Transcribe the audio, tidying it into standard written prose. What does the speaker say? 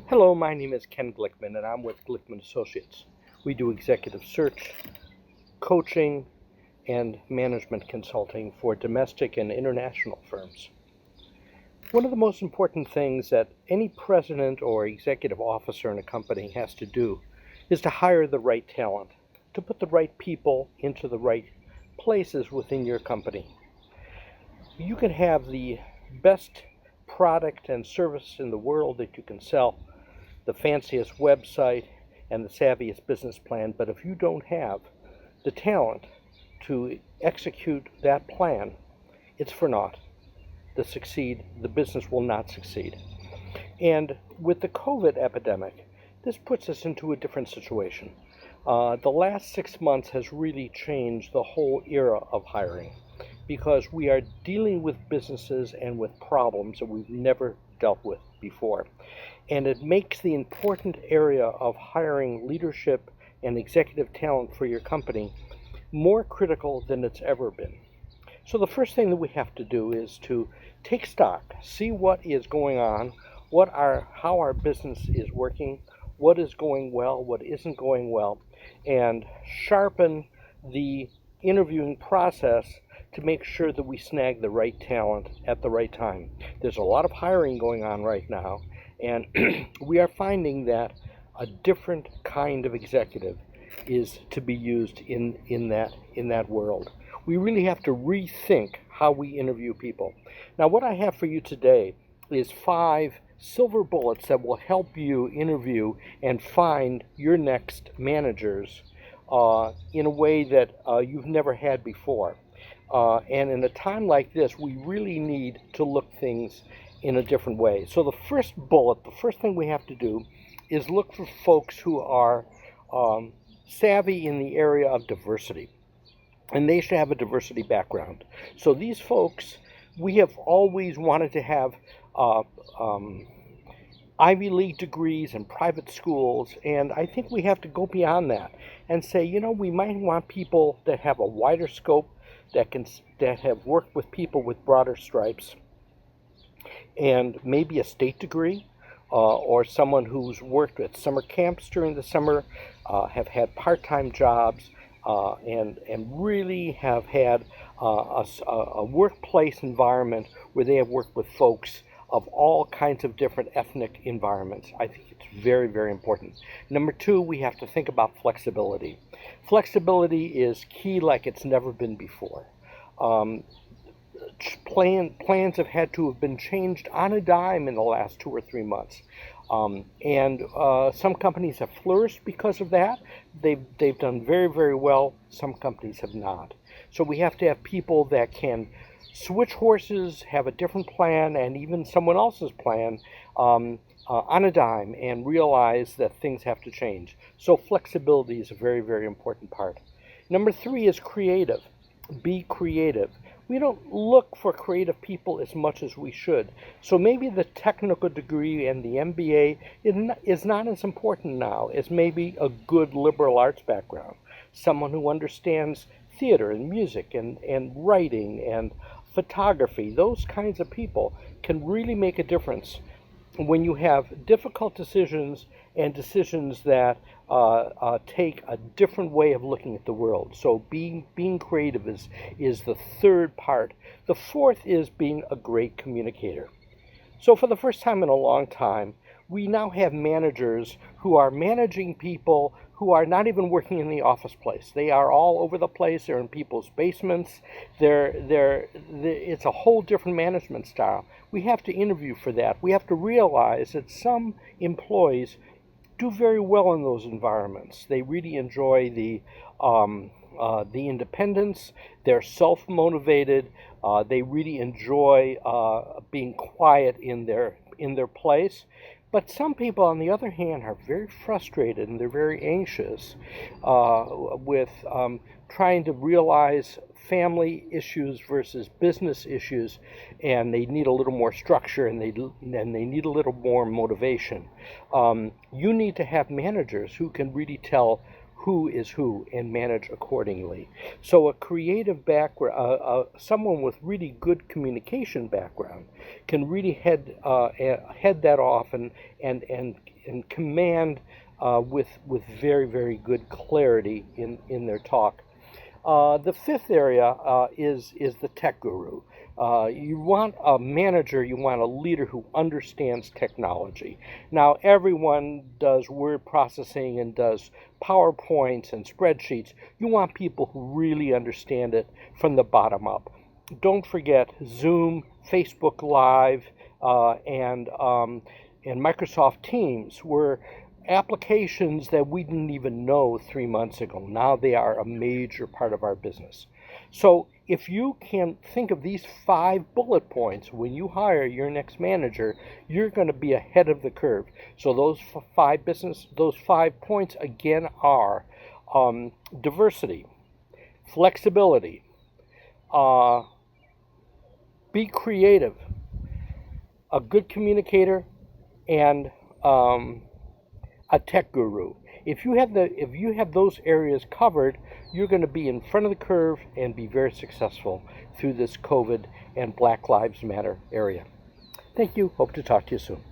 Hello, my name is Ken Glickman, and I'm with Glickman Associates. We do executive search, coaching, and management consulting for domestic and international firms. One of the most important things that any president or executive officer in a company has to do is to hire the right talent, to put the right people into the right places within your company. You can have the best product and service in the world that you can sell, the fanciest website, and the savviest business plan, but if you don't have the talent to execute that plan, it's for naught. The business will not succeed. And with the COVID epidemic, this puts us into a different situation. The last 6 months has really changed the whole era of hiring because we are dealing with businesses and with problems that we've never dealt with before. And it makes the important area of hiring leadership and executive talent for your company more critical than it's ever been. So the first thing that we have to do is to take stock, see what is going on, how our business is working, what is going well, what isn't going well, and sharpen the interviewing process to make sure that we snag the right talent at the right time. There's a lot of hiring going on right now, and we are finding that a different kind of executive is to be used in that world. We really have to rethink how we interview people. Now, what I have for you today is 5 silver bullets that will help you interview and find your next managers in a way that you've never had before. And in a time like this, we really need to look things in a different way. So the first bullet, the first thing we have to do is look for folks who are savvy in the area of diversity. And they should have a diversity background. So these folks, we have always wanted to have Ivy League degrees and private schools, and I think we have to go beyond that and say, we might want people that have a wider scope, that have worked with people with broader stripes, and maybe a state degree, or someone who's worked at summer camps during the summer, have had part-time jobs, and really have had a workplace environment where they have worked with folks of all kinds of different ethnic environments. I think it's very, very important. Number 2, we have to think about flexibility. Flexibility is key like it's never been before. Plans have had to have been changed on a dime in the last 2 or 3 months. And some companies have flourished because of that. They've done very, very well. Some companies have not. So we have to have people that can switch horses, have a different plan, and even someone else's plan on a dime, and realize that things have to change. So flexibility is a very, very important part. Number 3 is creative. Be creative. We don't look for creative people as much as we should. So maybe the technical degree and the MBA is not as important now as maybe a good liberal arts background. Someone who understands theater and music and writing and photography. Those kinds of people can really make a difference when you have difficult decisions and decisions that take a different way of looking at the world. So being creative is the third part. The fourth is being a great communicator. So for the first time in a long time, we now have managers who are managing people who are not even working in the office place. They are all over the place. They're in people's basements. It's a whole different management style. We have to interview for that. We have to realize that some employees do very well in those environments. They really enjoy the independence. They're self-motivated. They really enjoy being quiet in their place. But some people, on the other hand, are very frustrated and they're very anxious with trying to realize family issues versus business issues, and they need a little more structure and they need a little more motivation. You need to have managers who can really tell who is who and manage accordingly. So a creative background, someone with really good communication background can really head that off and command with very, very good clarity in their talk. The fifth area is the tech guru. You want a manager, you want a leader who understands technology. Now, everyone does word processing and does PowerPoints and spreadsheets. You want people who really understand it from the bottom up. Don't forget Zoom, Facebook Live, and Microsoft Teams were applications that we didn't even know 3 months ago. Now they are a major part of our business. So if you can think of these 5 bullet points when you hire your next manager, you're going to be ahead of the curve. So those 5 points again are diversity, flexibility, be creative, a good communicator, and a tech guru. If you have those areas covered, you're going to be in front of the curve and be very successful through this COVID and Black Lives Matter area. Thank you. Hope to talk to you soon.